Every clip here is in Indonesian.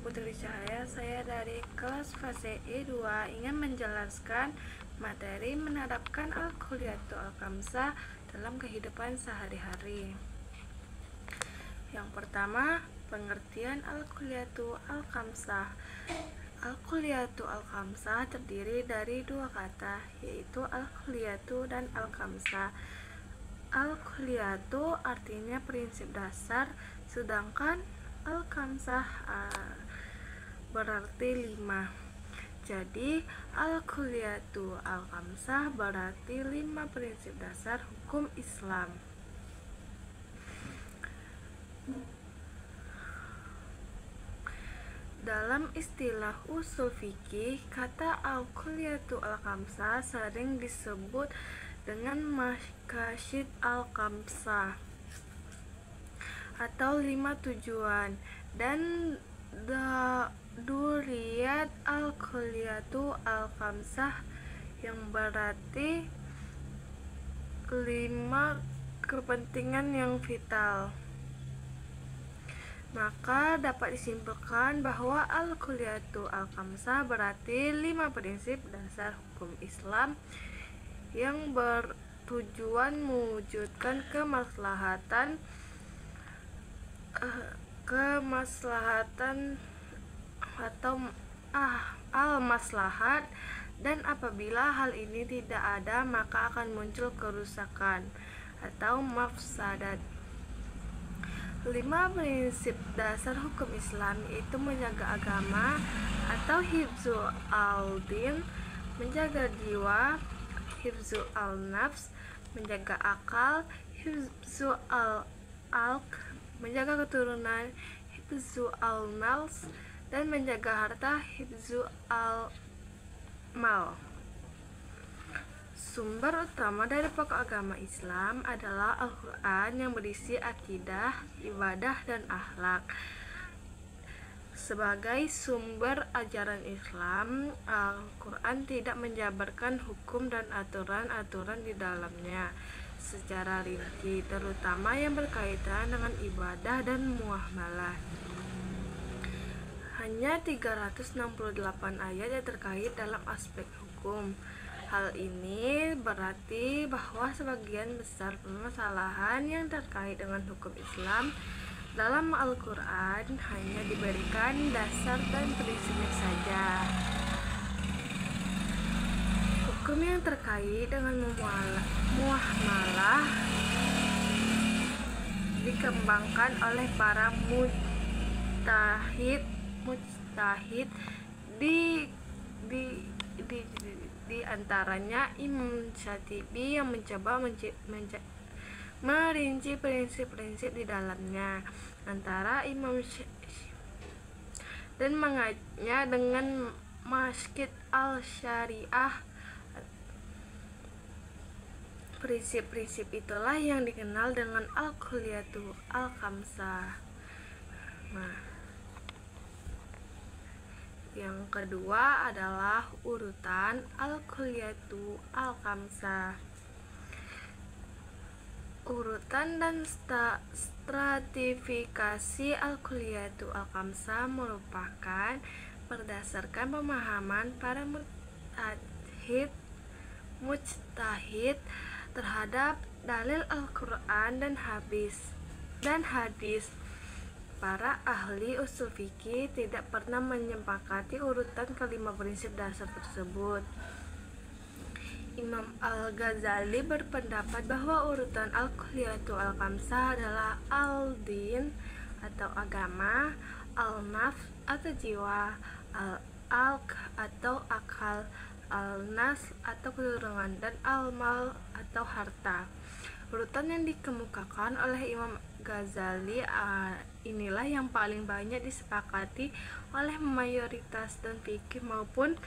Putri Cahaya, saya dari kelas fase E2 ingin menjelaskan materi menerapkan Al-Kulliyatu Al-Khamsah dalam kehidupan sehari-hari. Yang pertama, pengertian Al-Kulliyatu Al-Khamsah. Al-Kulliyatu Al-Khamsah terdiri dari dua kata, yaitu Al-Kulliyatu dan Al-Khamsah. Al-Kulliyatu artinya prinsip dasar, sedangkan Al-Khamsah berarti 5. Jadi Al-Kulliyatu Al-Khamsah berarti 5 prinsip dasar hukum Islam. Dalam istilah usul fikih, kata Al-Kulliyatu Al-Khamsah sering disebut dengan maqasid Al-Khamsah atau 5 tujuan, dan Duriyat Al-Kulliyatu Al-Khamsah yang berarti 5 kepentingan yang vital. Maka dapat disimpulkan bahwa Al-Kulliyatu Al-Khamsah berarti 5 prinsip dasar hukum Islam yang bertujuan mewujudkan kemaslahatan atau al-maslahat, dan apabila hal ini tidak ada maka akan muncul kerusakan atau mafsadat. 5 prinsip dasar hukum Islam yaitu menjaga agama atau hifzu al-din, menjaga jiwa, hifzu al-nafs, menjaga akal, hifzu al-alq, menjaga keturunan, hifzu al-mals, dan menjaga harta, hifzu al-mal. Sumber utama dari pokok agama Islam adalah Al-Quran yang berisi akidah, ibadah, dan akhlak. Sebagai sumber ajaran Islam, Al-Quran tidak menjabarkan hukum dan aturan-aturan di dalamnya secara rinci, terutama yang berkaitan dengan ibadah dan muamalah. Hanya 368 ayat yang terkait dalam aspek hukum. Hal ini berarti bahwa sebagian besar permasalahan yang terkait dengan hukum Islam dalam Al-Quran hanya diberikan dasar dan prinsipnya saja. Hukum yang terkait dengan muamalah dikembangkan oleh para mujtahid di antaranya Imam Syatibi yang mencoba merinci prinsip-prinsip di dalamnya antara Imam dan mengaitnya dengan maqasid al-syariah. Prinsip-prinsip itulah yang dikenal dengan Al-Kulliyatu Al-Khamsah. Yang kedua adalah urutan Al-Kulliyatu Al-Khamsah. Urutan dan stratifikasi Al-Kulliyatu Al-Khamsah merupakan berdasarkan pemahaman para mujtahid terhadap dalil Al-Quran dan hadis. Para ahli usul fikih tidak pernah menyepakati urutan kelima prinsip dasar tersebut. Imam Al-Ghazali berpendapat bahwa urutan Al-Kulliyatu Al-Khamsah adalah al-din atau agama, al-nafs atau jiwa, al-alq atau akal, al-nas atau keturunan, dan al-mal atau harta. Urutan yang dikemukakan oleh Imam Ghazali inilah yang paling banyak disepakati oleh mayoritas dan fikih maupun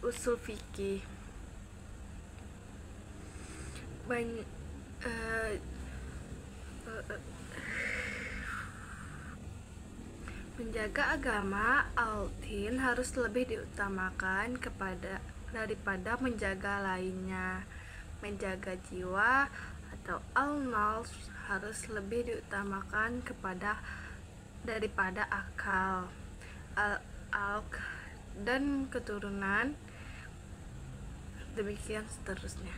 usul fikih. Menjaga agama al-din harus lebih diutamakan daripada menjaga lainnya. Menjaga jiwa atau al-nafs harus lebih diutamakan daripada akal, alq dan keturunan, demikian seterusnya.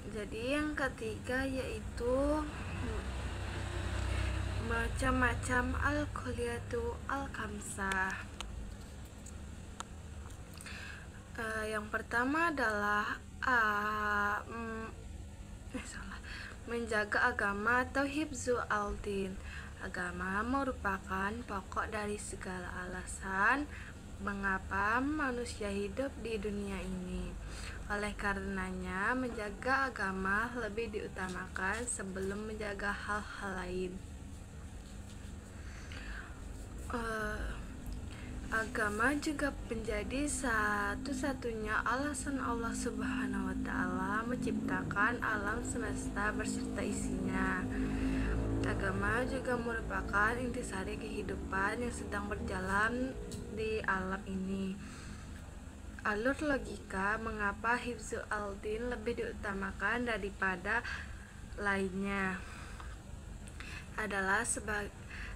Jadi yang ketiga yaitu macam-macam al-kulliyatu al-khamsah. Yang pertama adalah menjaga agama atau hifzu al-din. Agama merupakan pokok dari segala alasan mengapa manusia hidup di dunia ini. Oleh karenanya, menjaga agama lebih diutamakan sebelum menjaga hal-hal lain. Agama juga menjadi satu-satunya alasan Allah Subhanahu wa Ta'ala menciptakan alam semesta beserta isinya. Agama juga merupakan intisari kehidupan yang sedang berjalan di alam ini. Alur logika mengapa hifzu al-din lebih diutamakan daripada lainnya adalah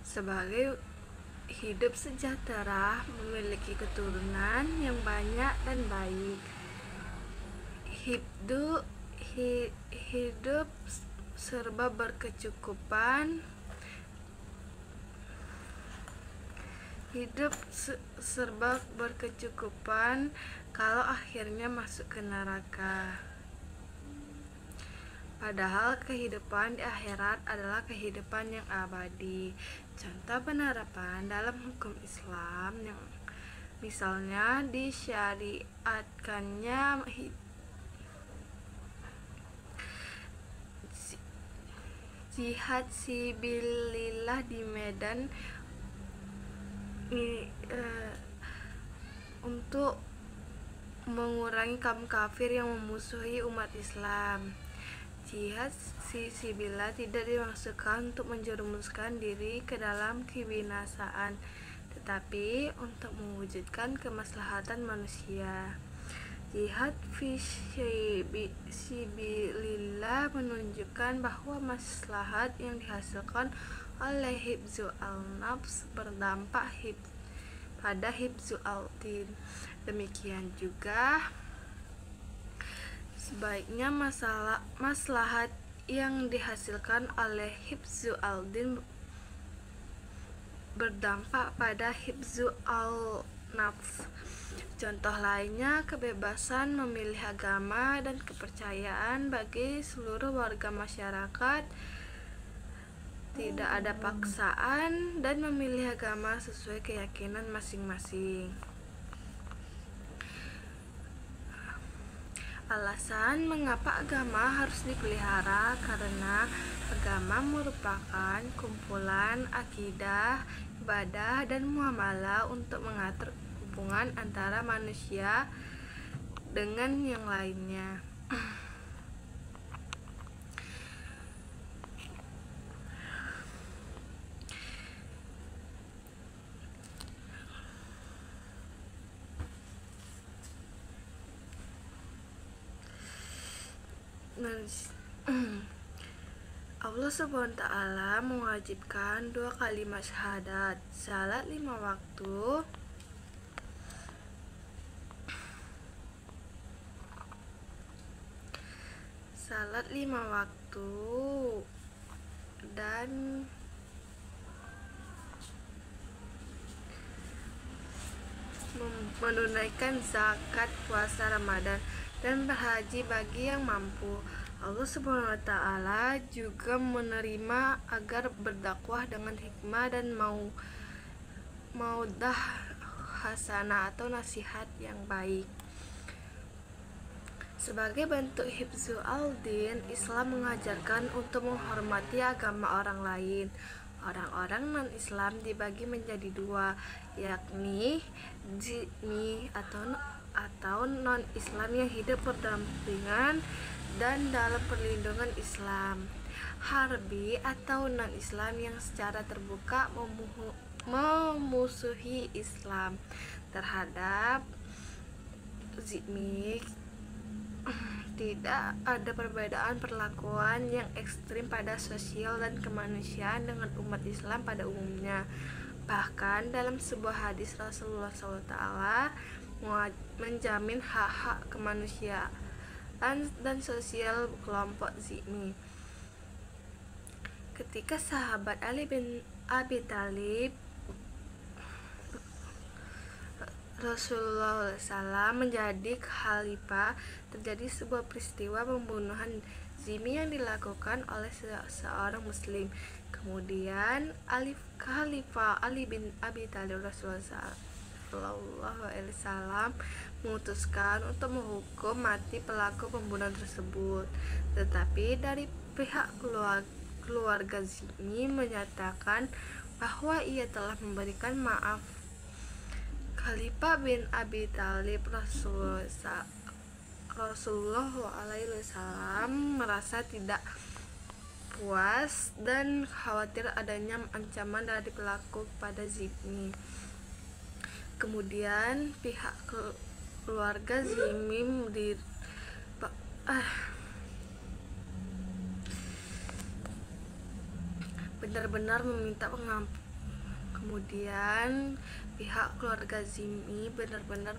sebagai hidup sejahtera, memiliki keturunan yang banyak dan baik. Hidup serba berkecukupan. Hidup serba berkecukupan kalau akhirnya masuk ke neraka. Padahal kehidupan di akhirat adalah kehidupan yang abadi. Contoh penerapan dalam hukum Islam yang misalnya disyariatkannya jihad sabilillah di medan untuk mengurangi kaum kafir yang memusuhi umat Islam. Jihad sabilillah tidak dimaksudkan untuk menjerumuskan diri ke dalam kebinasaan, tetapi untuk mewujudkan kemaslahatan manusia. Jihad fisabilillah menunjukkan bahwa maslahat yang dihasilkan oleh hifzu al-nafs berdampak pada hifzu al-din. Demikian juga sebaiknya maslahat yang dihasilkan oleh hifzu al-din berdampak pada hifzu al-nafs. Contoh lainnya, kebebasan memilih agama dan kepercayaan bagi seluruh warga masyarakat. Tidak ada paksaan dan memilih agama sesuai keyakinan masing-masing. Alasan mengapa agama harus dipelihara karena agama merupakan kumpulan akidah, ibadah, dan muamalah untuk mengatur hubungan antara manusia dengan yang lainnya. Allah Subhanahu wa Ta'ala mewajibkan 2 kalimat syahadat, salat 5 waktu, dan menunaikan zakat, puasa Ramadan, dan berhaji bagi yang mampu. Allah Subhanahu wa Ta'ala juga menerima agar berdakwah dengan hikmah dan maudah hasanah atau nasihat yang baik. Sebagai bentuk hifzu al-din, Islam mengajarkan untuk menghormati agama orang lain. Orang-orang non-Islam dibagi menjadi 2, yakni zimmi atau non-Islam yang hidup berdampingan dan dalam perlindungan Islam, harbi atau non-Islam yang secara terbuka memusuhi Islam. Terhadap zimmi, tidak ada perbedaan perlakuan yang ekstrim pada sosial dan kemanusiaan dengan umat Islam pada umumnya. Bahkan dalam sebuah hadis Rasulullah SAW menjamin hak-hak kemanusiaan dan sosial kelompok zimmi. Ketika sahabat Ali bin Abi Thalib Rasulullah SAW menjadi khalifah, terjadi sebuah peristiwa pembunuhan zimmi yang dilakukan oleh seorang muslim. Kemudian Khalifah Ali bin Abi Thalib Rasulullah SAW memutuskan untuk menghukum mati pelaku pembunuhan tersebut. Tetapi dari pihak keluarga zimmi menyatakan bahwa ia telah memberikan maaf. Khalifah bin Abi Thalib Rasulullah SAW merasa tidak puas dan khawatir adanya ancaman dari pelaku pada zimmi. Kemudian pihak keluarga zimmi benar-benar meminta pengampunan. Kemudian pihak keluarga zimmi benar-benar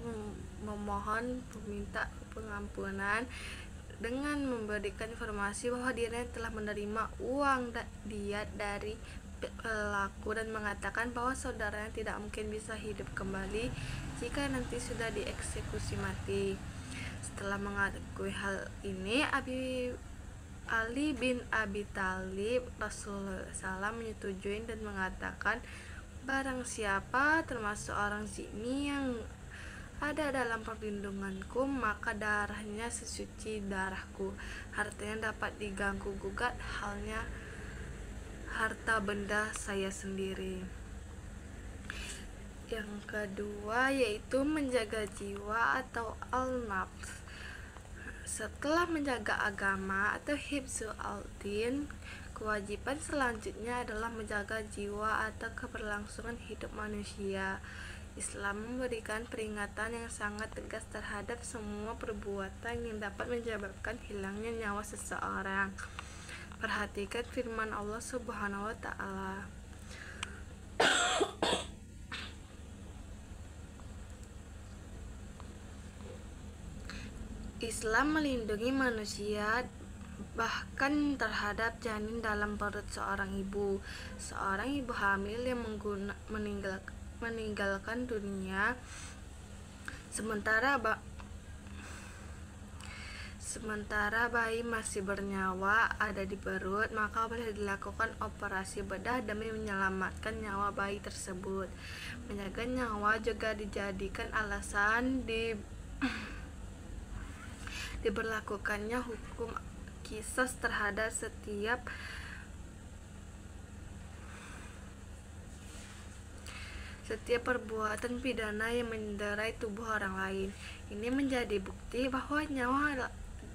memohon meminta pengampunan dengan memberikan informasi bahwa dirinya telah menerima uang diat dari pelaku dan mengatakan bahwa saudaranya tidak mungkin bisa hidup kembali jika nanti sudah dieksekusi mati. Setelah mengakui hal ini, Ali bin Abi Thalib Rasulullah SAW menyetujui dan mengatakan, barang siapa termasuk orang zimmi yang ada dalam perlindunganku, maka darahnya sesuci darahku, hartanya dapat diganggu gugat, halnya harta benda saya sendiri. Yang kedua yaitu menjaga jiwa atau al-nafs. Setelah menjaga agama atau hifzul al-din, kewajiban selanjutnya adalah menjaga jiwa atau keberlangsungan hidup manusia. Islam memberikan peringatan yang sangat tegas terhadap semua perbuatan yang dapat menyebabkan hilangnya nyawa seseorang. Perhatikan firman Allah Subhanahu wa Ta'ala. Islam melindungi manusia bahkan terhadap janin dalam perut seorang ibu. Seorang ibu hamil yang meninggalkan dunia sementara bayi masih bernyawa ada di perut, maka boleh dilakukan operasi bedah demi menyelamatkan nyawa bayi tersebut. Menjaga nyawa juga dijadikan alasan diberlakukannya hukum qisas terhadap setiap perbuatan pidana yang menyenderai tubuh orang lain. Ini menjadi bukti bahwa nyawa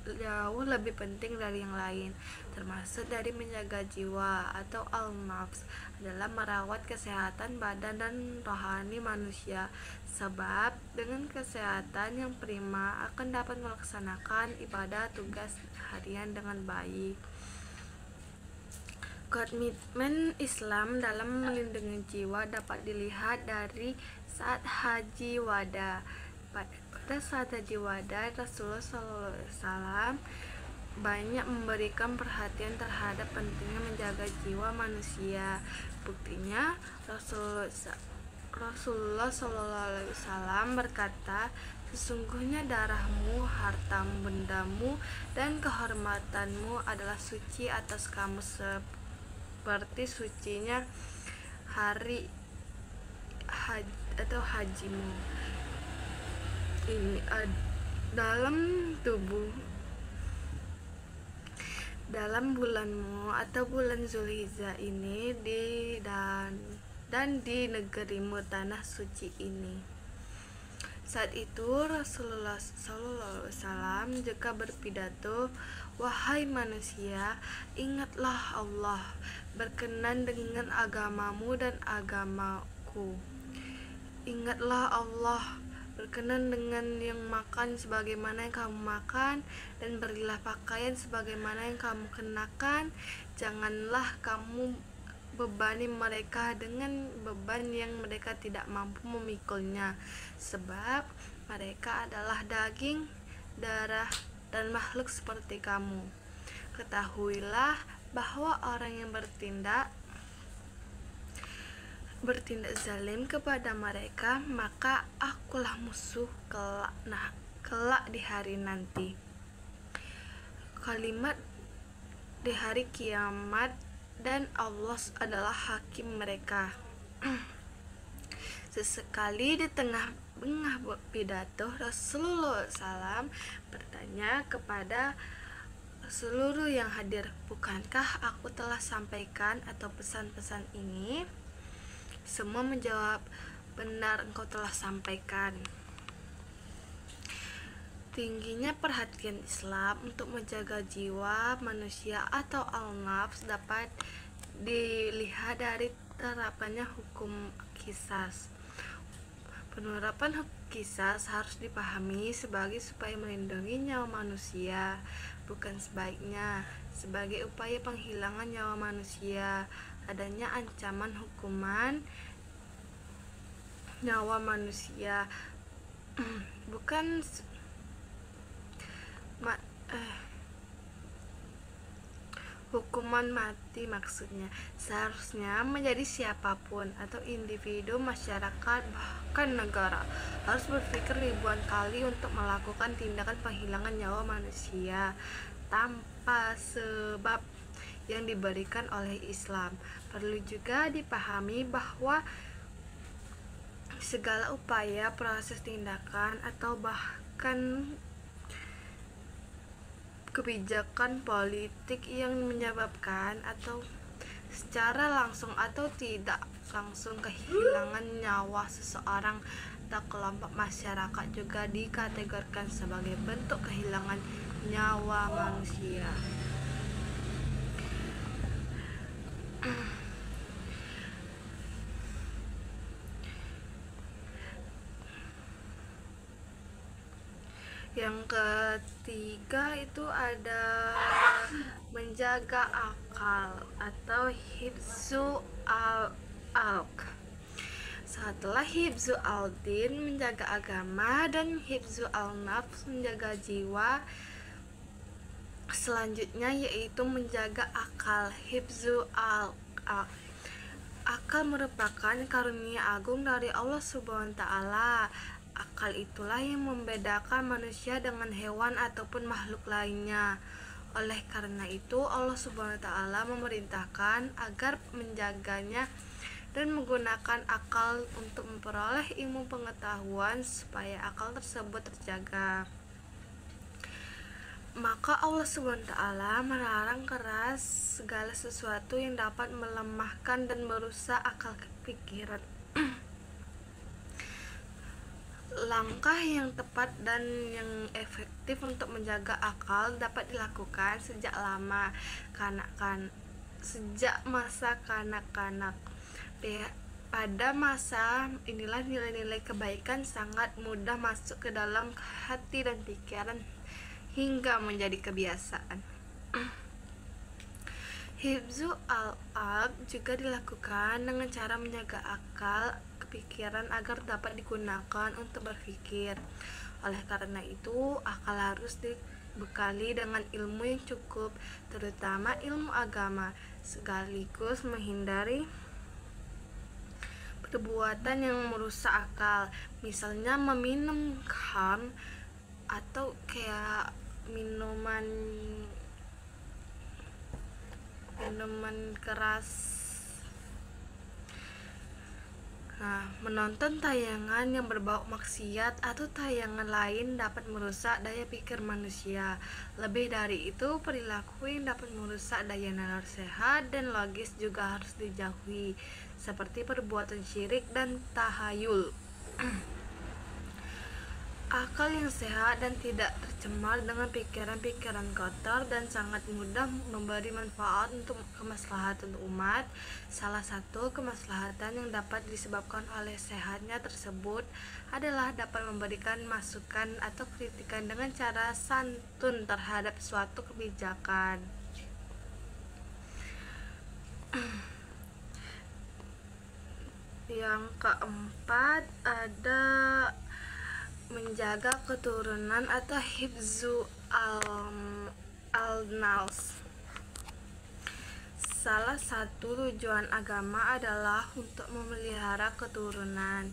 jauh lebih penting dari yang lain, termasuk dari menjaga jiwa atau al-nafs adalah merawat kesehatan badan dan rohani manusia, sebab dengan kesehatan yang prima akan dapat melaksanakan ibadah tugas harian dengan baik. Komitmen Islam dalam melindungi jiwa dapat dilihat dari saat haji wada. Pada saat haji wada, Rasulullah SAW banyak memberikan perhatian terhadap pentingnya menjaga jiwa manusia. Buktinya Rasulullah SAW berkata, sesungguhnya darahmu, hartamu, bendamu, dan kehormatanmu adalah suci atas kamu seperti sucinya hari hajimu. Ini dalam bulanmu atau bulan Zulhijjah ini dan di negerimu tanah suci ini. Saat itu Rasulullah SAW juga berpidato, wahai manusia, ingatlah Allah, berkenan dengan agamamu dan agamaku. Ingatlah Allah, berkenan dengan yang makan sebagaimana yang kamu makan, dan berilah pakaian sebagaimana yang kamu kenakan. Janganlah kamu bebani mereka dengan beban yang mereka tidak mampu memikulnya, sebab mereka adalah daging, darah, dan makhluk seperti kamu. Ketahuilah bahwa orang yang bertindak zalim kepada mereka, maka akulah musuh kelak di hari nanti. Kalimat di hari kiamat, dan Allah adalah hakim mereka. Sesekali di tengah-tengah pidato, Rasulullah SAW bertanya kepada seluruh yang hadir, bukankah aku telah sampaikan atau pesan-pesan ini? Semua menjawab, benar, engkau telah sampaikan. Tingginya perhatian Islam untuk menjaga jiwa manusia atau al-nafs dapat dilihat dari terapannya hukum qisas. Penerapan hukum qisas harus dipahami supaya melindungi nyawa manusia, bukan sebaiknya sebagai upaya penghilangan nyawa manusia. Adanya ancaman hukuman nyawa manusia bukan hukuman mati maksudnya. Seharusnya menjadi siapapun atau individu, masyarakat, bahkan negara harus berpikir ribuan kali untuk melakukan tindakan penghilangan nyawa manusia tanpa sebab yang diberikan oleh Islam. Perlu juga dipahami bahwa segala upaya, proses, tindakan, atau bahkan kebijakan politik yang menyebabkan atau secara langsung atau tidak langsung kehilangan nyawa seseorang atau kelompok masyarakat juga dikategorikan sebagai bentuk kehilangan nyawa manusia. Yang ketiga itu ada menjaga akal atau hifzu al-alq. Setelah hifzu al-din menjaga agama dan hifzu al-nafs menjaga jiwa, selanjutnya yaitu menjaga akal, hifzu al-alq. Akal merupakan karunia agung dari Allah Subhanahu wa taala. Akal itulah yang membedakan manusia dengan hewan ataupun makhluk lainnya. Oleh karena itu, Allah Subhanahu wa taala memerintahkan agar menjaganya dan menggunakan akal untuk memperoleh ilmu pengetahuan supaya akal tersebut terjaga. Maka Allah Subhanahu wa taala melarang keras segala sesuatu yang dapat melemahkan dan merusak akal pikiran. Langkah yang tepat dan yang efektif untuk menjaga akal dapat dilakukan sejak lama, sejak masa kanak-kanak. Pada masa inilah nilai-nilai kebaikan sangat mudah masuk ke dalam hati dan pikiran hingga menjadi kebiasaan. Hifzu al-alq juga dilakukan dengan cara menjaga akal pikiran agar dapat digunakan untuk berpikir. Oleh karena itu, akal harus dibekali dengan ilmu yang cukup, terutama ilmu agama, sekaligus menghindari perbuatan yang merusak akal, misalnya meminum khamr atau kayak minuman keras. Menonton tayangan yang berbau maksiat atau tayangan lain dapat merusak daya pikir manusia. Lebih dari itu, perilaku yang dapat merusak daya nalar sehat dan logis juga harus dijauhi, seperti perbuatan syirik dan tahayul. akal yang sehat dan tidak tercemar dengan pikiran-pikiran kotor dan sangat mudah memberi manfaat untuk kemaslahatan umat. Salah satu kemaslahatan yang dapat disebabkan oleh sehatnya tersebut adalah dapat memberikan masukan atau kritikan dengan cara santun terhadap suatu kebijakan. Yang keempat ada menjaga keturunan atau hifzu al-nals. Salah satu tujuan agama adalah untuk memelihara keturunan.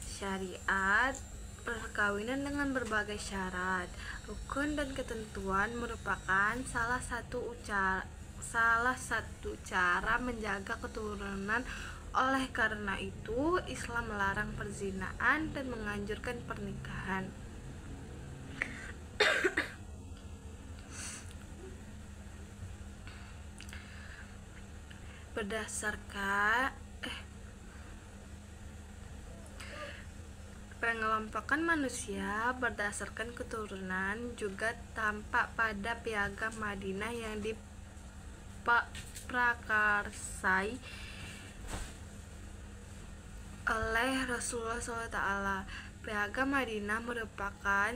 Syariat perkawinan dengan berbagai syarat, rukun dan ketentuan merupakan salah satu cara menjaga keturunan. Oleh karena itu, Islam melarang perzinahan dan menganjurkan pernikahan. Pengelompokan manusia berdasarkan keturunan juga tampak pada Piagam Madinah yang diprakarsai oleh Rasulullah SAW. Piagam Madinah merupakan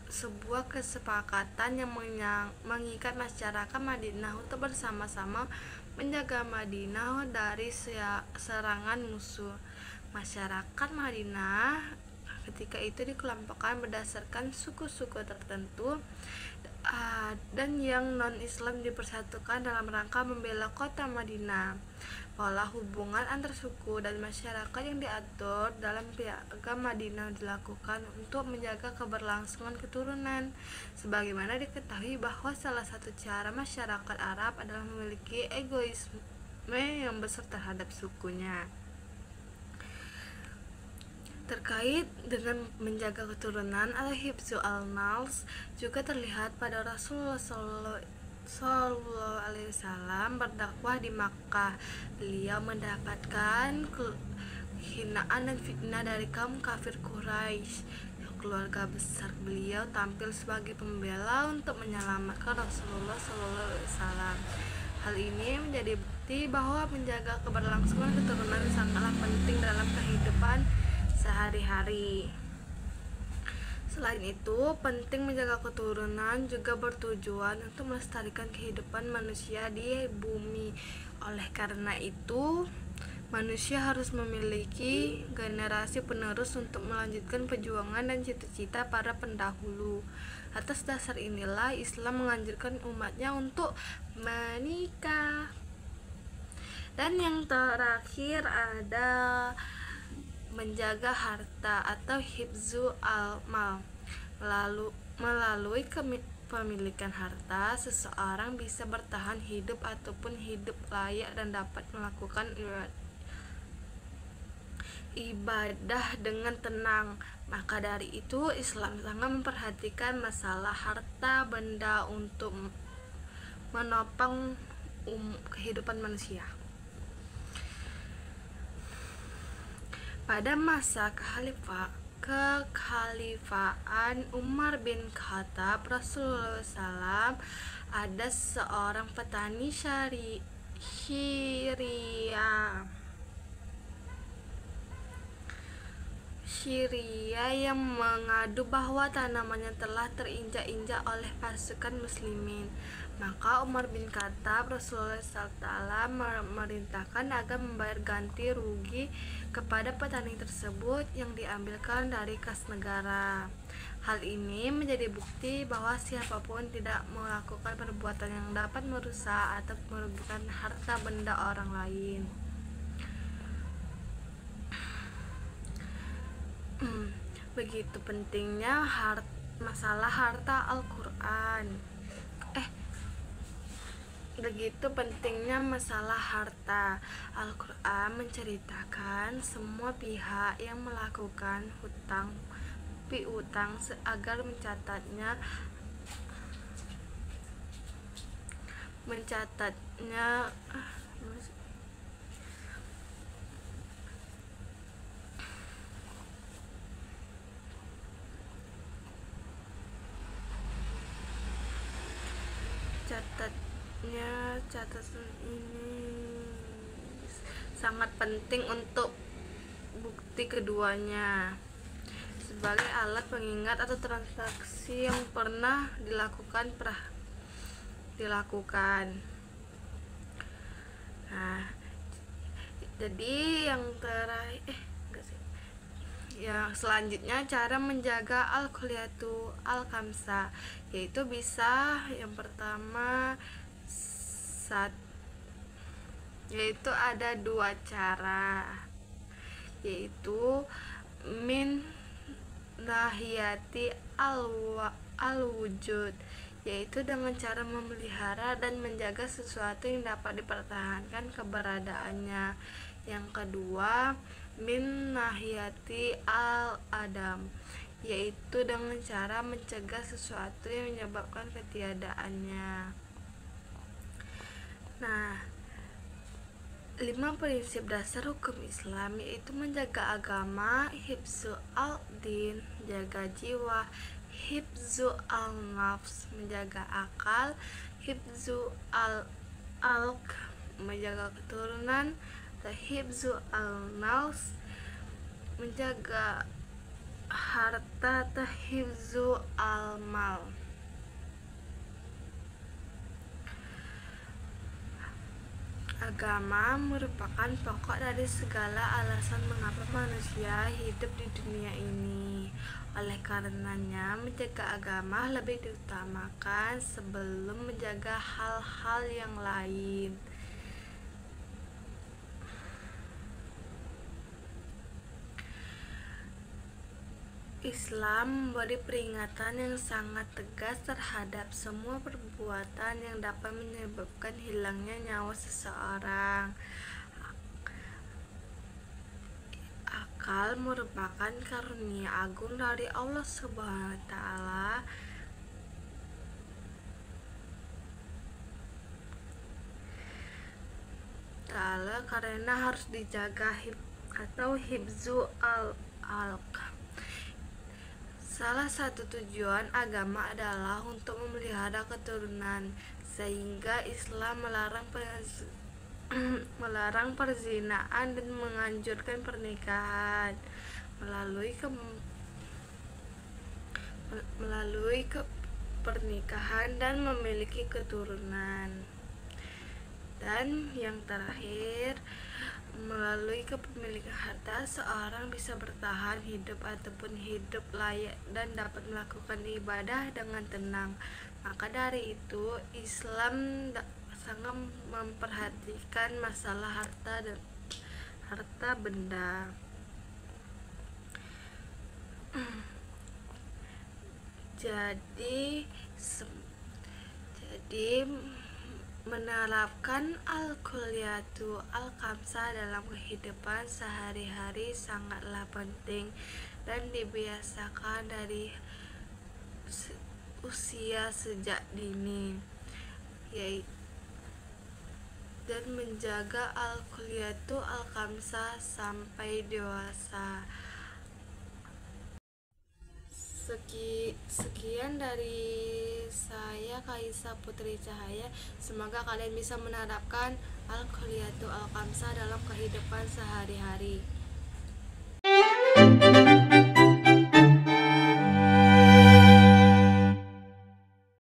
sebuah kesepakatan yang mengikat masyarakat Madinah untuk bersama-sama menjaga Madinah dari serangan musuh. Masyarakat Madinah ketika itu dikelompokkan berdasarkan suku-suku tertentu dan yang non-Islam dipersatukan dalam rangka membela kota Madinah. Pola hubungan antar suku dan masyarakat yang diatur dalam Piagam Madinah dilakukan untuk menjaga keberlangsungan keturunan. Sebagaimana diketahui bahwa salah satu cara masyarakat Arab adalah memiliki egoisme yang besar terhadap sukunya. Terkait dengan menjaga keturunan atau hifzu al-nals juga terlihat pada Rasulullah Sallallahu Alaihi Wasallam berdakwah di Makkah. Beliau mendapatkan hinaan dan fitnah dari kaum kafir Quraisy. Keluarga besar beliau tampil sebagai pembela untuk menyelamatkan Rasulullah Sallallahu Alaihi Wasallam. Hal ini menjadi bukti bahwa menjaga keberlangsungan keturunan sangatlah penting dalam kehidupan sehari-hari. Selain itu, penting menjaga keturunan juga bertujuan untuk melestarikan kehidupan manusia di bumi. Oleh karena itu, manusia harus memiliki generasi penerus untuk melanjutkan perjuangan dan cita-cita para pendahulu. Atas dasar inilah Islam menganjurkan umatnya untuk menikah. Dan yang terakhir ada menjaga harta atau hifzu al-mal. Melalui kepemilikan harta, seseorang bisa bertahan hidup ataupun hidup layak dan dapat melakukan ibadah dengan tenang. Maka dari itu, Islam sangat memperhatikan masalah harta benda untuk menopang kehidupan manusia. Pada masa kekhalifahan Umar bin Khattab, Rasulullah SAW, ada seorang petani Syria yang mengadu bahwa tanamannya telah terinjak-injak oleh pasukan muslimin. Maka Umar bin Khattab, Rasulullah SAW memerintahkan agar membayar ganti rugi kepada petani tersebut yang diambilkan dari kas negara. Hal ini menjadi bukti bahwa siapapun tidak melakukan perbuatan yang dapat merusak atau merugikan harta benda orang lain. Begitu pentingnya masalah harta Al-Quran. Begitu pentingnya masalah harta. Al-Quran menceritakan semua pihak yang melakukan hutang piutang agar mencatatnya catatan ini sangat penting untuk bukti keduanya sebagai alat pengingat atau transaksi yang pernah dilakukan. Nah, jadi yang terakhir yang selanjutnya cara menjaga al-kulliyatu al-khamsah, yaitu bisa yang pertama yaitu ada 2 cara, yaitu min nahiyati al-wujud, yaitu dengan cara memelihara dan menjaga sesuatu yang dapat dipertahankan keberadaannya. Yang kedua, min nahiyati al-adam, yaitu dengan cara mencegah sesuatu yang menyebabkan ketiadaannya. Nah, 5 prinsip dasar hukum Islam, yaitu menjaga agama, hifzu al-din, jaga jiwa, hifzu al-nafs, menjaga akal, hifzu al-alq, menjaga keturunan, hifzu al-nafs, menjaga harta, hifzu al-mal. Agama merupakan pokok dari segala alasan mengapa manusia hidup di dunia ini. Oleh karenanya, menjaga agama lebih diutamakan sebelum menjaga hal-hal yang lain. Islam memberi peringatan yang sangat tegas terhadap semua perbuatan yang dapat menyebabkan hilangnya nyawa seseorang. Akal merupakan karunia agung dari Allah Subhanahu wa Ta'ala karena harus dijaga atau hibzu al-alq. Salah satu tujuan agama adalah untuk memelihara keturunan, sehingga Islam melarang perzinaan dan menganjurkan pernikahan melalui pernikahan dan memiliki keturunan. Dan yang terakhir, melalui kepemilikan harta, seorang bisa bertahan hidup ataupun hidup layak dan dapat melakukan ibadah dengan tenang. Maka dari itu, Islam sangat memperhatikan masalah harta benda. Jadi menerapkan al-kulliyatu al-khamsah dalam kehidupan sehari-hari sangatlah penting dan dibiasakan dari usia sejak dini, dan menjaga al-kulliyatu al-khamsah sampai dewasa. Sekian dari saya, Kaisa Putri Cahaya. Semoga kalian bisa menerapkan al-kulliyatu al-khamsah dalam kehidupan sehari-hari.